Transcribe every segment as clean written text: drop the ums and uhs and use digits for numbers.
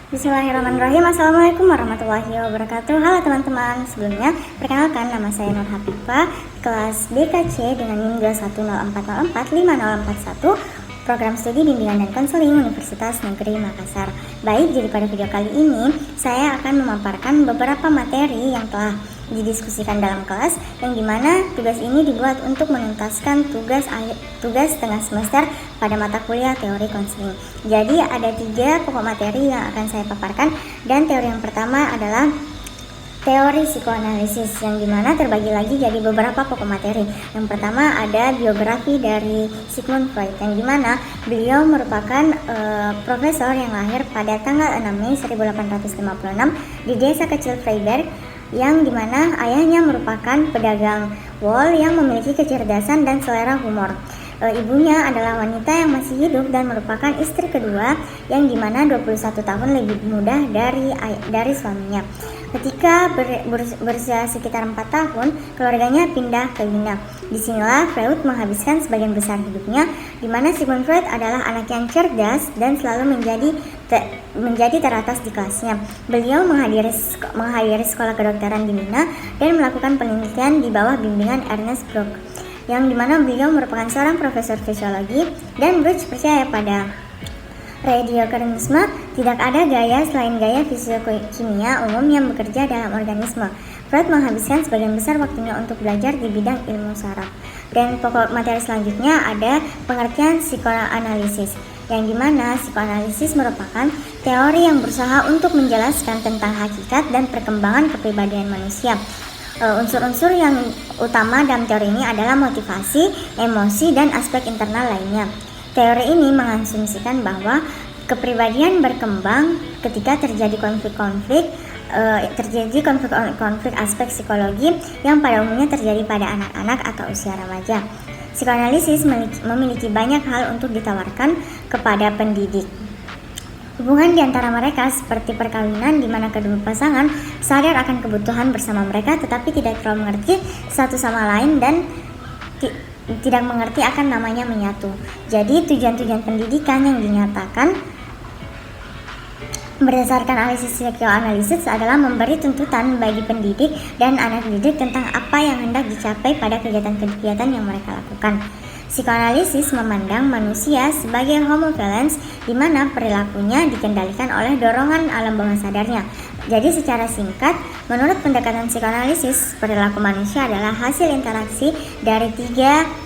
Bismillahirrahmanirrahim. Assalamualaikum warahmatullahi wabarakatuh. Halo teman-teman, sebelumnya perkenalkan nama saya Nur Hafifah, kelas BKC dengan NIM 21040450041, program studi bimbingan dan konseling Universitas Negeri Makassar. Baik, jadi pada video kali ini saya akan memaparkan beberapa materi yang telah didiskusikan dalam kelas, yang dimana tugas ini dibuat untuk menuntaskan tugas tengah semester pada mata kuliah teori konseling. Jadi ada 3 pokok materi yang akan saya paparkan, dan teori yang pertama adalah teori psikoanalisis, yang dimana terbagi lagi jadi beberapa pokok materi. Yang pertama ada biografi dari Sigmund Freud, yang dimana beliau merupakan profesor yang lahir pada tanggal 6 Mei 1856 di desa kecil Freiberg, yang dimana ayahnya merupakan pedagang wol yang memiliki kecerdasan dan selera humor. Ibunya adalah wanita yang masih hidup dan merupakan istri kedua, yang dimana 21 tahun lebih muda dari suaminya. Ketika berusia sekitar 4 tahun, keluarganya pindah ke Wina. Disinilah Freud menghabiskan sebagian besar hidupnya, di mana Sigmund Freud adalah anak yang cerdas dan selalu menjadi teratas di kelasnya. Beliau menghadiri sekolah kedokteran di Wina dan melakukan penelitian di bawah bimbingan Ernest Bloch, yang dimana beliau merupakan seorang profesor fisiologi, dan Bloch percaya pada radiokarnisme. Tidak ada gaya selain gaya fisikokimia umum yang bekerja dalam organisme. Freud menghabiskan sebagian besar waktunya untuk belajar di bidang ilmu saraf. Dan pokok materi selanjutnya ada pengertian psikoanalisis, yang dimana psikoanalisis merupakan teori yang berusaha untuk menjelaskan tentang hakikat dan perkembangan kepribadian manusia. Unsur-unsur yang utama dalam teori ini adalah motivasi, emosi, dan aspek internal lainnya. Teori ini mengasumsikan bahwa kepribadian berkembang ketika terjadi konflik aspek psikologi yang pada umumnya terjadi pada anak-anak atau usia remaja. Psikoanalisis memiliki banyak hal untuk ditawarkan kepada pendidik. Hubungan di antara mereka seperti perkawinan, di mana kedua pasangan sadar akan kebutuhan bersama mereka tetapi tidak terlalu mengerti satu sama lain dan tidak mengerti akan namanya menyatu. Jadi tujuan-tujuan pendidikan yang dinyatakan berdasarkan analisis psikoanalisis adalah memberi tuntutan bagi pendidik dan anak didik tentang apa yang hendak dicapai pada kegiatan-kegiatan yang mereka lakukan. Psikoanalisis memandang manusia sebagai homo valens, di mana perilakunya dikendalikan oleh dorongan alam bawah sadarnya. Jadi secara singkat, menurut pendekatan psikoanalisis, perilaku manusia adalah hasil interaksi dari 3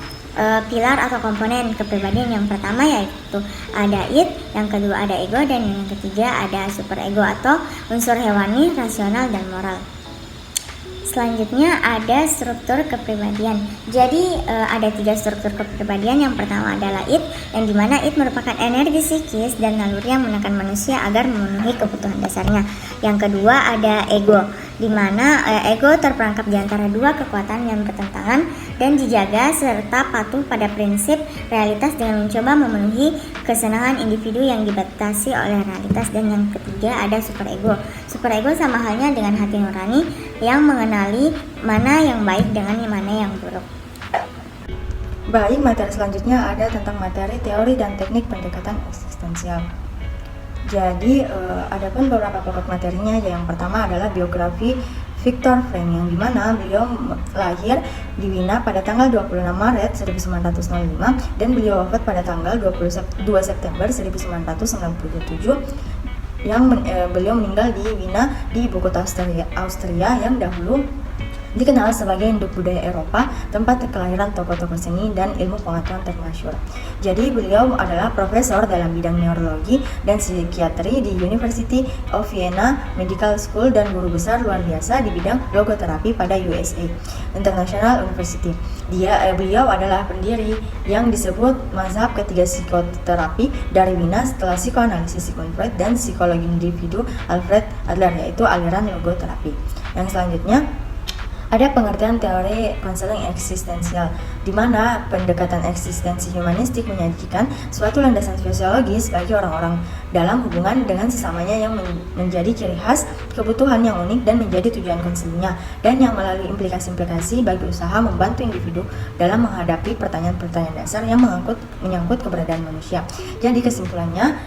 pilar atau komponen kepribadian. Yang pertama yaitu ada id, yang kedua ada ego, dan yang ketiga ada superego atau unsur hewani, rasional, dan moral. Selanjutnya ada struktur kepribadian. Jadi ada 3 struktur kepribadian. Yang pertama adalah id, yang dimana id merupakan energi psikis dan naluri yang menekan manusia agar memenuhi kebutuhan dasarnya. Yang kedua ada ego, di mana ego terperangkap di antara 2 kekuatan yang bertentangan dan dijaga serta patuh pada prinsip realitas dengan mencoba memenuhi kesenangan individu yang dibatasi oleh realitas. Dan yang ketiga ada superego. Superego sama halnya dengan hati nurani yang mengenali mana yang baik dengan mana yang buruk. Baik, materi selanjutnya ada tentang materi teori dan teknik pendekatan eksistensial. Jadi ada pun beberapa pokok materinya. Yang pertama adalah biografi Viktor Frankl, yang dimana beliau lahir di Wina pada tanggal 26 Maret 1905 dan beliau wafat pada tanggal 2 September 1997, yang beliau meninggal di Wina, di ibu kota Austria yang dahulu dikenal sebagai induk budaya Eropa, tempat kelahiran tokoh-tokoh seni dan ilmu pengetahuan termasyhur. Jadi beliau adalah profesor dalam bidang neurologi dan psikiatri di University of Vienna Medical School dan guru besar luar biasa di bidang logoterapi pada USA International University. Beliau adalah pendiri yang disebut mazhab ketiga psikoterapi dari Wina setelah psikoanalisis Sigmund Freud dan psikologi individu Alfred Adler, yaitu aliran logoterapi. Yang selanjutnya ada pengertian teori konseling eksistensial, di mana pendekatan eksistensi humanistik menyajikan suatu landasan fisiologis bagi orang-orang dalam hubungan dengan sesamanya yang menjadi ciri khas, kebutuhan yang unik, dan menjadi tujuan konselingnya, dan yang melalui implikasi-implikasi bagi usaha membantu individu dalam menghadapi pertanyaan-pertanyaan dasar yang menyangkut keberadaan manusia. Jadi kesimpulannya,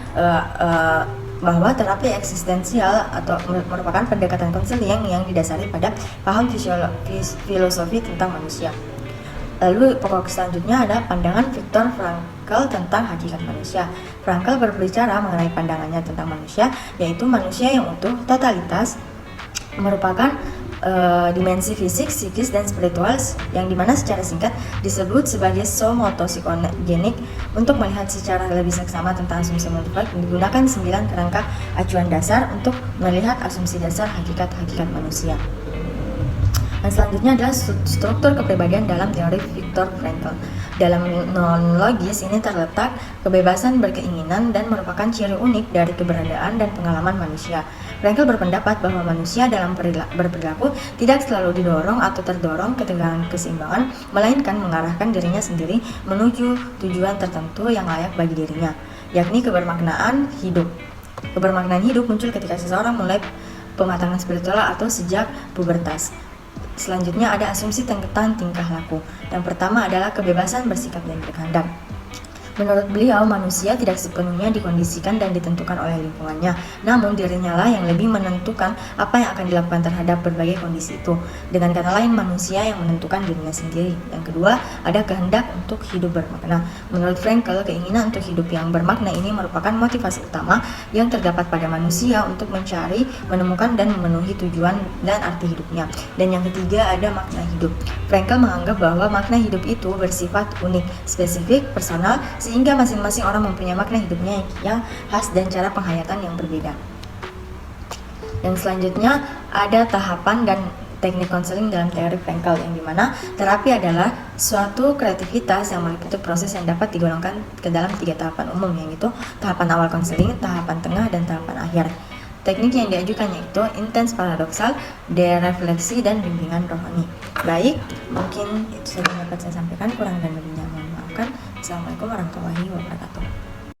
bahwa terapi eksistensial atau merupakan pendekatan konseling yang didasari pada paham filosofi tentang manusia. Lalu pokok selanjutnya ada pandangan Viktor Frankl tentang hakikat manusia. Frankl berbicara mengenai pandangannya tentang manusia, yaitu manusia yang utuh, totalitas, merupakan dimensi fisik, psikis, dan spiritual yang dimana secara singkat disebut sebagai somatopsikogenik. Untuk melihat secara lebih seksama tentang asumsi menurut Freud, digunakan 9 kerangka acuan dasar untuk melihat asumsi dasar hakikat manusia. Dan selanjutnya adalah struktur kepribadian dalam teori Viktor Frankl. Dalam non-logis ini terletak kebebasan berkeinginan dan merupakan ciri unik dari keberadaan dan pengalaman manusia. Frankl berpendapat bahwa manusia dalam berperilaku tidak selalu didorong atau terdorong ke tegangan keseimbangan, melainkan mengarahkan dirinya sendiri menuju tujuan tertentu yang layak bagi dirinya, yakni kebermaknaan hidup. Kebermaknaan hidup muncul ketika seseorang mulai pematangan spiritual atau sejak pubertas. Selanjutnya ada asumsi tentang tingkah laku. Yang pertama adalah kebebasan bersikap dan berkehendak. Menurut beliau, manusia tidak sepenuhnya dikondisikan dan ditentukan oleh lingkungannya, namun dirinya lah yang lebih menentukan apa yang akan dilakukan terhadap berbagai kondisi itu. Dengan kata lain, manusia yang menentukan dirinya sendiri. Yang kedua, ada kehendak untuk hidup bermakna. Menurut Frankl, keinginan untuk hidup yang bermakna ini merupakan motivasi utama yang terdapat pada manusia untuk mencari, menemukan, dan memenuhi tujuan dan arti hidupnya. Dan yang ketiga, ada makna hidup. Frankl menganggap bahwa makna hidup itu bersifat unik, spesifik, personal, sehingga masing-masing orang mempunyai makna hidupnya yang khas dan cara penghayatan yang berbeda. Yang selanjutnya ada tahapan dan teknik konseling dalam teori Frankl, yang dimana terapi adalah suatu kreativitas yang meliputi proses yang dapat digolongkan ke dalam 3 tahapan umum, yaitu tahapan awal konseling, tahapan tengah, dan tahapan akhir. Teknik yang diajukan yaitu intens paradoksal, derefleksi, dan bimbingan rohani. Baik, mungkin itu saja yang dapat saya sampaikan, kurang dan lebihnya mohon maafkan. Assalamualaikum warahmatullahi wabarakatuh.